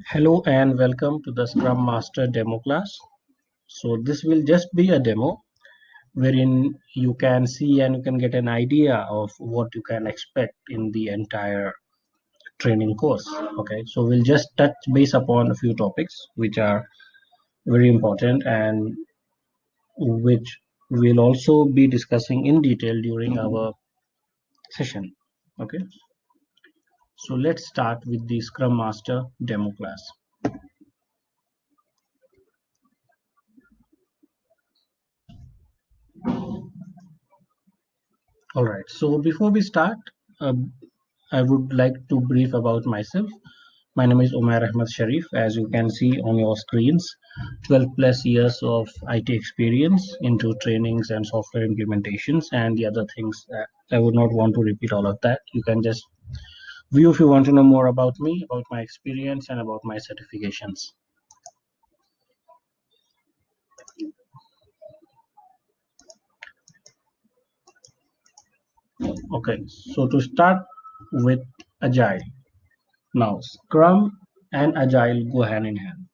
Hello and welcome to the Scrum Master demo class. So this will just be a demo wherein you can see and you can get an idea of what you can expect in the entire training course. Okay, so we'll just touch base upon a few topics which are very important and which we'll also be discussing in detail during our session. Okay, so let's start with the Scrum Master demo class. All right, so before we start, uh, I would like to brief about myself. My name is Umair Ahmed Sharif. As you can see on your screens, 12 plus years of IT experience into trainings and software implementations and the other things. I would not want to repeat all of that. You can just view if you want to know more about me, about my experience, and about my certifications. Okay, so to start with Agile. Now, Scrum and Agile go hand in hand.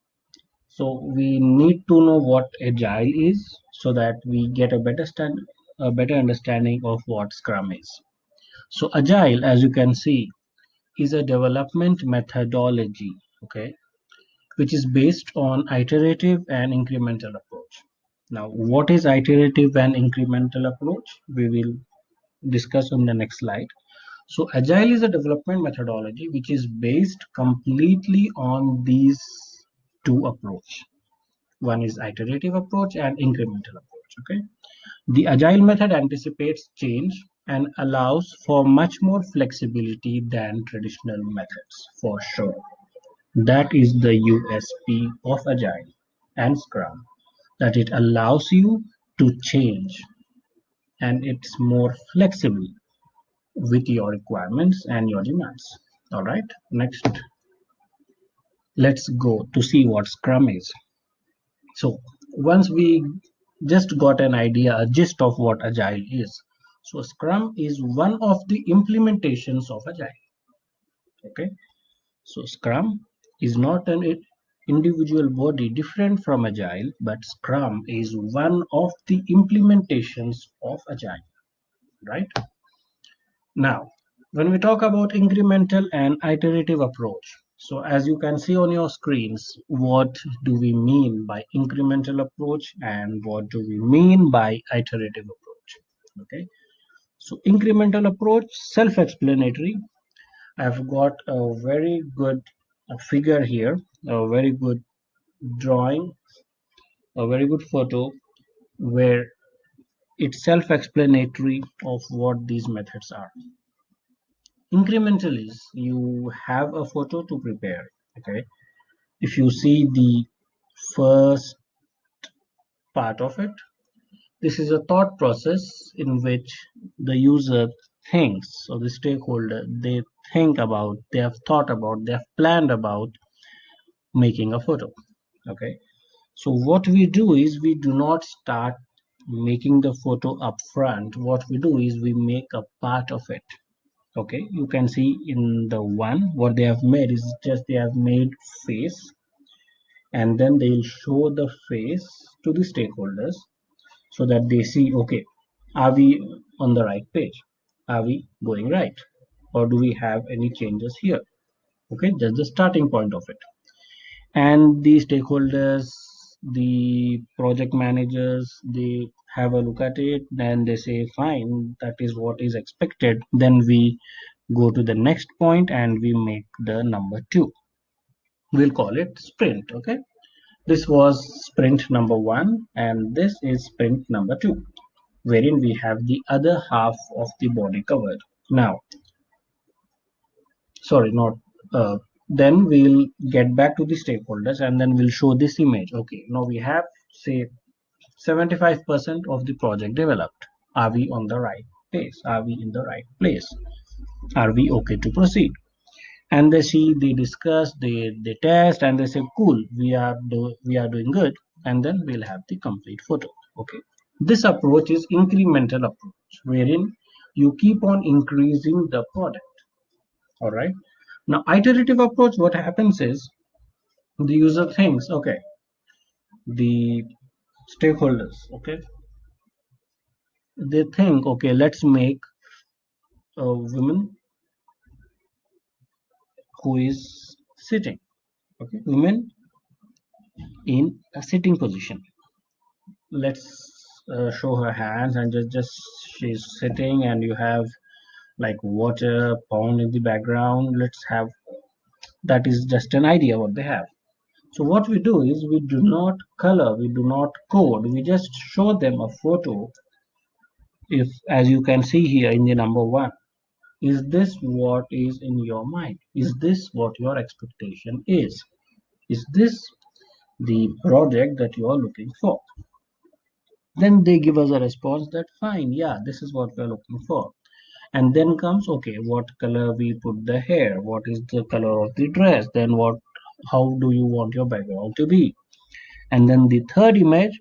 So we need to know what Agile is so that we get a better understanding of what Scrum is. So Agile, as you can see, is a development methodology, okay, which is based on iterative and incremental approach. Now, what is iterative and incremental approach? We will discuss on the next slide. So Agile is a development methodology which is based completely on these two approach. One is iterative approach and incremental approach. Okay. The agile method anticipates change and allows for much more flexibility than traditional methods, for sure. That is the USP of agile and Scrum, that it allows you to change and it's more flexible with your requirements and your demands. All right. Next, let's go to see what Scrum is. So once we just got an idea, a gist of what Agile is. So Scrum is one of the implementations of Agile. Okay. So Scrum is not an individual body different from Agile, but Scrum is one of the implementations of Agile. Right. Now, when we talk about incremental and iterative approach, so as you can see on your screens, what do we mean by incremental approach and what do we mean by iterative approach? Okay, so incremental approach, self-explanatory. I've got a very good figure here, a very good drawing, a very good photo where it's self-explanatory of what these methods are. Incremental is you have a photo to prepare. Okay, if you see the first part of it, this is a thought process in which the user thinks, or the stakeholder, they think about, they have thought about, they have planned about making a photo. Okay, so what we do is we do not start making the photo up front. What we do is we make a part of it. Okay, you can see in the one what they have made is just they have made face, and then they'll show the face to the stakeholders so that they see, okay, are we on the right page, are we going right, or do we have any changes here? Okay, that's the starting point of it. And the stakeholders, the project managers, they have a look at it and they say fine, that is what is expected. Then we go to the next point and we make the number 2. We'll call it sprint. Okay, this was sprint number 1 and this is sprint number 2, wherein we have the other half of the body covered. Now, sorry, not then we'll get back to the stakeholders and then we'll show this image. Okay, now we have, say, 75% of the project developed. Are we on the right pace? Are we in the right place? Are we okay to proceed? And they see, they discuss, they test, and they say cool, we are doing good. And then we'll have the complete photo. Okay, this approach is incremental approach, wherein you keep on increasing the product. All right, now iterative approach, what happens is The user thinks, okay, the stakeholders, okay, they think, okay, let's make a woman who is sitting, okay, women in a sitting position. Let's show her hands and just she's sitting and you have like water pond in the background. Let's have that is just an idea what they have. So what we do is we do not color, we do not code, we just show them a photo. If, as you can see here in the number one, is this what is in your mind? Is this what your expectation is? Is this the project that you are looking for? Then they give us a response that fine, yeah, this is what we're looking for. And then comes, okay, what color we put the hair, what is the color of the dress, then what, how do you want your background to be? And then the third image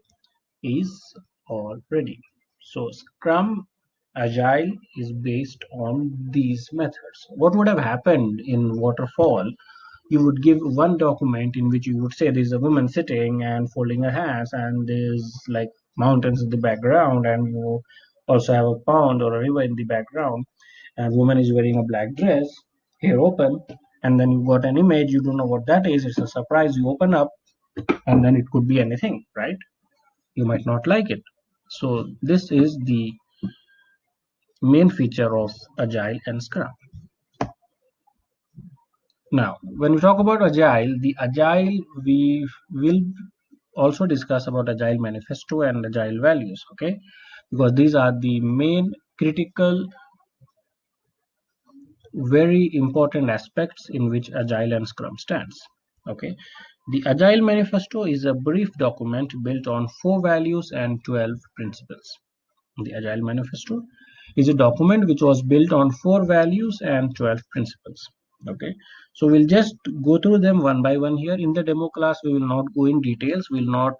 is all ready. So Scrum Agile is based on these methods. What would have happened in waterfall, you would give one document in which you would say there's a woman sitting and folding her hands and there's like mountains in the background and you also have a pond or a river in the background and woman is wearing a black dress, hair open, and then you got an image, you don't know what that is, it's a surprise, you open up and then it could be anything, right? You might not like it. So this is the main feature of Agile and Scrum. Now, when we talk about Agile, the Agile we will also discuss about Agile Manifesto and Agile values, okay? Because these are the main critical, very important aspects in which Agile and Scrum stands, okay? The Agile Manifesto is a brief document built on 4 values and 12 principles. The Agile Manifesto is a document which was built on 4 values and 12 principles. Okay, so we'll just go through them one by one here. In the demo class, we will not go in details, we'll not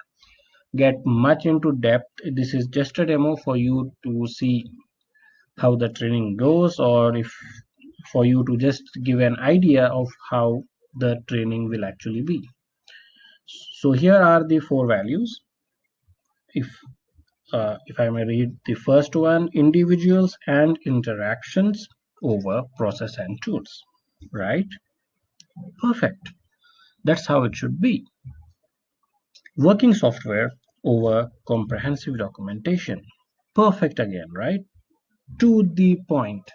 get much into depth. This is just a demo for you to see how the training goes, or if for you to just give an idea of how the training will actually be. So here are the 4 values. If I may read the first one, individuals and interactions over process and tools, right? Perfect. That's how it should be. Working software over comprehensive documentation. Perfect again, right? To the point.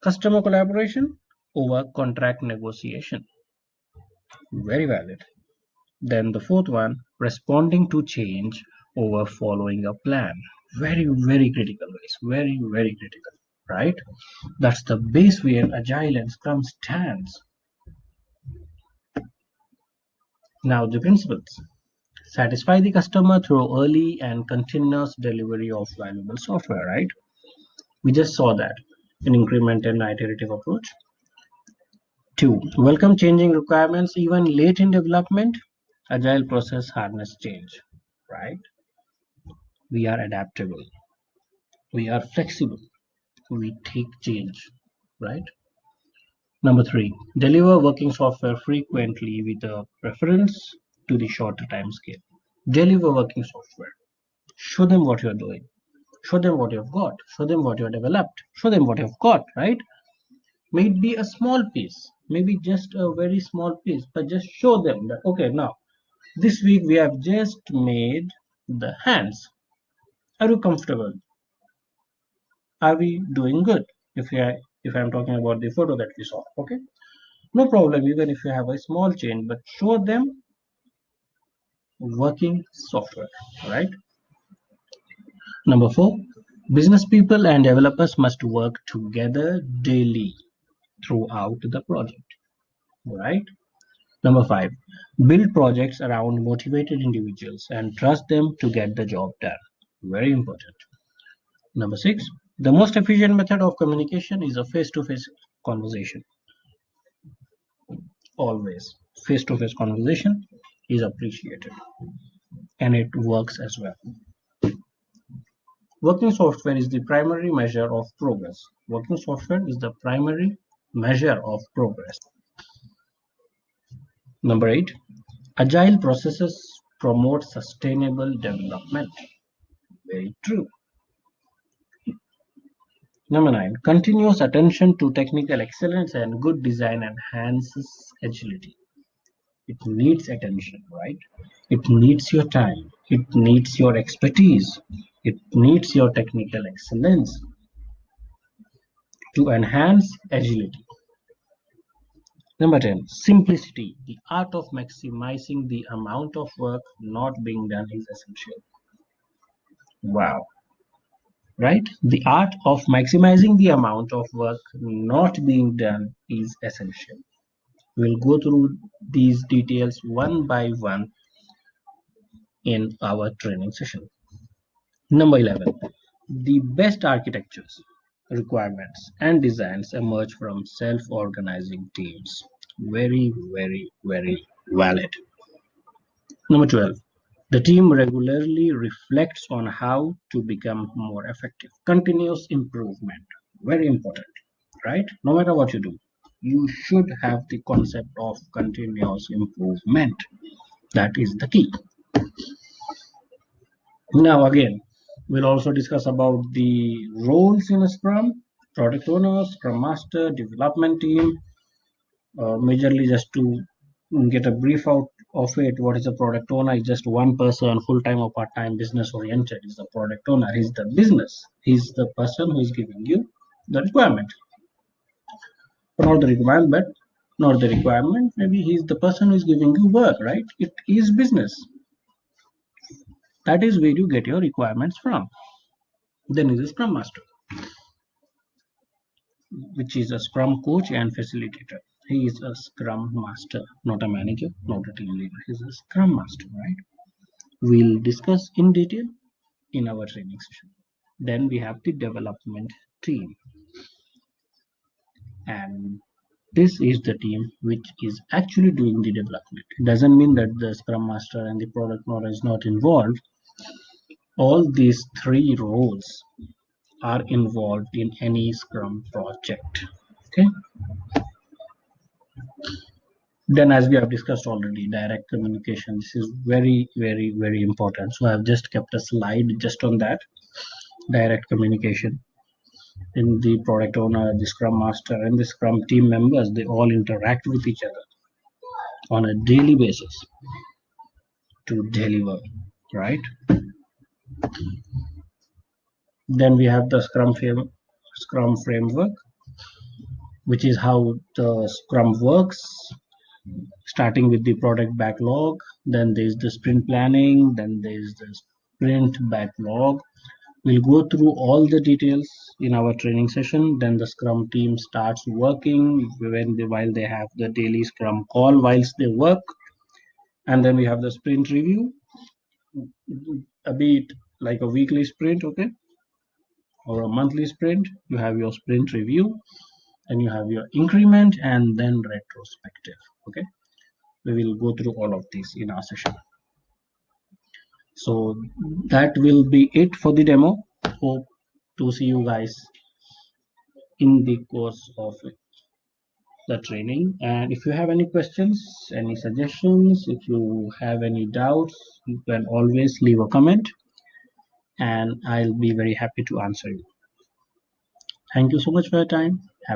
Customer collaboration over contract negotiation. Very valid. Then the fourth one, responding to change over following a plan. Very, very critical guys. Very, very critical, right? That's the base where Agile and Scrum stands. Now the principles. Satisfy the customer through early and continuous delivery of valuable software, right? We just saw that in increment and iterative approach. 2. Welcome changing requirements even late in development. Agile process harness change, right? We are adaptable. We are flexible. We take change, right? Number 3, deliver working software frequently with a preference to the shorter time scale. Deliver working software. Show them what you're doing. Show them what you've got. Show them what you've developed. Show them what you've got, right? May it be a small piece, maybe just a very small piece, but just show them that, okay, now this week we have just made the hands. Are you comfortable? Are we doing good? If I'm talking about the photo that we saw, okay? No problem, even if you have a small change, but show them working software, right? Number 4, business people and developers must work together daily throughout the project, right? Number 5, build projects around motivated individuals and trust them to get the job done. Very important. Number 6, the most efficient method of communication is a face-to-face conversation. Always. Face-to-face conversation is appreciated and it works as well. Working software is the primary measure of progress. Working software is the primary measure of progress. Number 8, agile processes promote sustainable development. Very true. Number 9, continuous attention to technical excellence and good design enhances agility. It needs attention, right? It needs your time. It needs your expertise. It needs your technical excellence to enhance agility. Number 10, simplicity. The art of maximizing the amount of work not being done is essential. Wow, right? The art of maximizing the amount of work not being done is essential. We'll go through these details one by one in our training session. Number 11, the best architectures, requirements, and designs emerge from self organizing teams. Very, very, very valid. Number 12, the team regularly reflects on how to become more effective. Continuous improvement, very important, right? No matter what you do, you should have the concept of continuous improvement. That is the key. Now, again, we'll also discuss about the roles in a Scrum, product owner, Scrum master, development team, majorly just to get a brief out of it. What is a product owner? Is just one person, full-time or part-time, business oriented. Is the product owner. He's the business. He's the person who is giving you the requirement. Not the requirement, but not the requirement. Maybe he's the person who is giving you work, right? It is business. That is where you get your requirements from. Then is a Scrum Master, which is a Scrum coach and facilitator. He is a Scrum Master, not a manager, not a team leader. He's a Scrum Master, right? We'll discuss in detail in our training session. Then we have the development team, and this is the team which is actually doing the development. It doesn't mean that the Scrum Master and the product owner is not involved. All these three roles are involved in any Scrum project. Okay. Then, as we have discussed already, direct communication. This is very, very, very important. So I've just kept a slide just on that. Direct communication. In the product owner, the Scrum Master, and the Scrum team members, they all interact with each other on a daily basis to deliver, right? Then we have the Scrum framework, which is how the Scrum works, starting with the product backlog. Then there's the sprint planning. Then there's the sprint backlog. We'll go through all the details in our training session. Then the Scrum team starts working while they have the daily Scrum call whilst they work. And then we have the sprint review, a bit like a weekly sprint, okay, or a monthly sprint. You have your sprint review, and you have your increment, and then retrospective. Okay, we will go through all of these in our session. So that will be it for the demo. Hope to see you guys in the course of the training. And if you have any questions, any suggestions, if you have any doubts, you can always leave a comment, and I'll be very happy to answer you. Thank you so much for your time. Have a